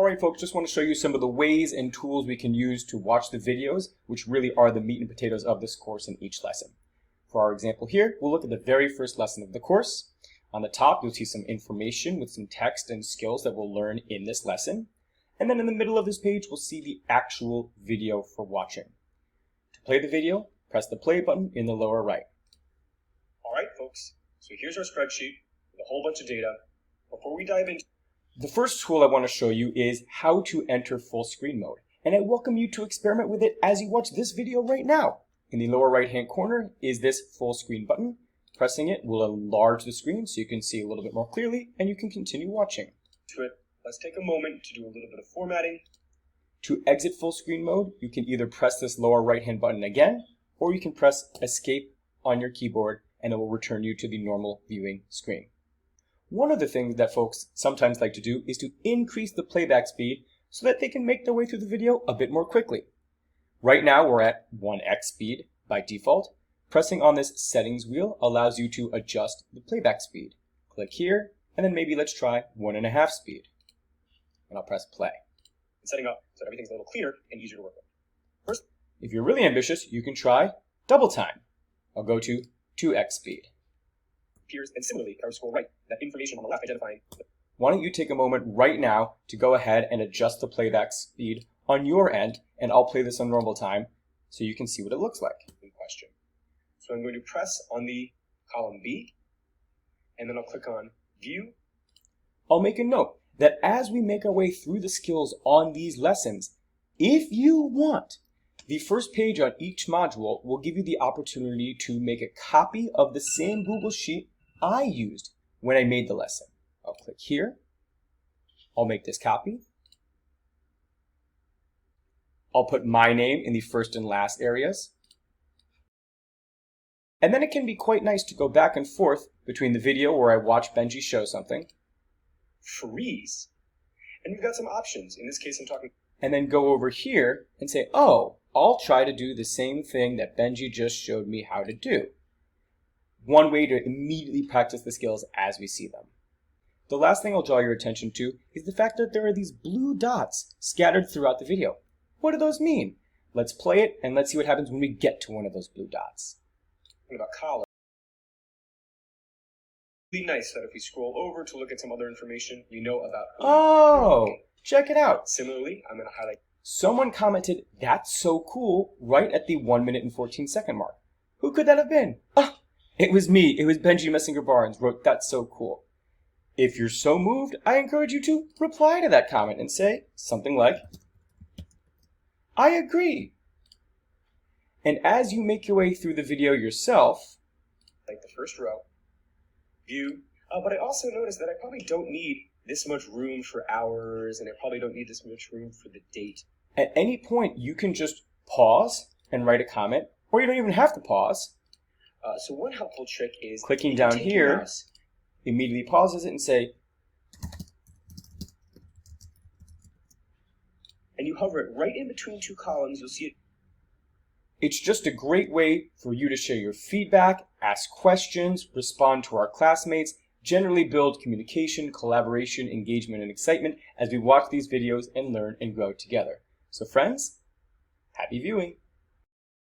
Alright folks, just want to show you some of the ways and tools we can use to watch the videos, which really are the meat and potatoes of this course in each lesson. For our example here, we'll look at the very first lesson of the course. On the top, you'll see some information with some text and skills that we'll learn in this lesson. And then in the middle of this page, we'll see the actual video for watching. To play the video, press the play button in the lower right. Alright folks, so here's our spreadsheet with a whole bunch of data. Before we dive into the first tool I want to show you is how to enter full screen mode, and I welcome you to experiment with it as you watch this video right now. In the lower right hand corner is this full screen button. Pressing it will enlarge the screen so you can see a little bit more clearly and you can continue watching. Let's take a moment to do a little bit of formatting. To exit full screen mode, you can either press this lower right hand button again, or you can press escape on your keyboard and it will return you to the normal viewing screen. One of the things that folks sometimes like to do is to increase the playback speed so that they can make their way through the video a bit more quickly. Right now we're at 1x speed by default. Pressing on this settings wheel allows you to adjust the playback speed. Click here, and then maybe let's try 1.5 speed. And I'll press play. And setting up so that everything's a little cleaner and easier to work with. First, if you're really ambitious, you can try double time. I'll go to 2x speed. Appears, and similarly, if I scroll right, that information on the left identifying. Why don't you take a moment right now to go ahead and adjust the playback speed on your end, and I'll play this on normal time so you can see what it looks like. In question. So I'm going to press on the column B, and then I'll click on View. I'll make a note that as we make our way through the skills on these lessons, if you want, the first page on each module will give you the opportunity to make a copy of the same Google Sheet I used when I made the lesson. I'll click here. I'll make this copy. I'll put my name in the first and last areas. And then it can be quite nice to go back and forth between the video where I watch Benji show something. Freeze. And we've got some options. In this case, I'm talking. And then go over here and say, oh, I'll try to do the same thing that Benji just showed me how to do. One way to immediately practice the skills as we see them. The last thing I'll draw your attention to is the fact that there are these blue dots scattered throughout the video. What do those mean? Let's play it and let's see what happens when we get to one of those blue dots. About column. Really nice that if we scroll over to look at some other information, we know about. Oh, check it out. Similarly, I'm going to highlight. Someone commented, "That's so cool," right at the 1 minute and 14 second mark. Who could that have been? Oh, it was me. It was Benji Messinger Barnes wrote, "That's so cool." If you're so moved, I encourage you to reply to that comment and say something like, "I agree." And as you make your way through the video yourself, like the first row, view, but I also noticed that I probably don't need this much room for hours, and I probably don't need this much room for the date. At any point, you can just pause and write a comment, or you don't even have to pause. So one helpful trick is clicking down here, immediately pauses it and say, and you hover it right in between two columns, you'll see it. It's just a great way for you to share your feedback, ask questions, respond to our classmates, generally build communication, collaboration, engagement, and excitement as we watch these videos and learn and grow together. So friends, happy viewing!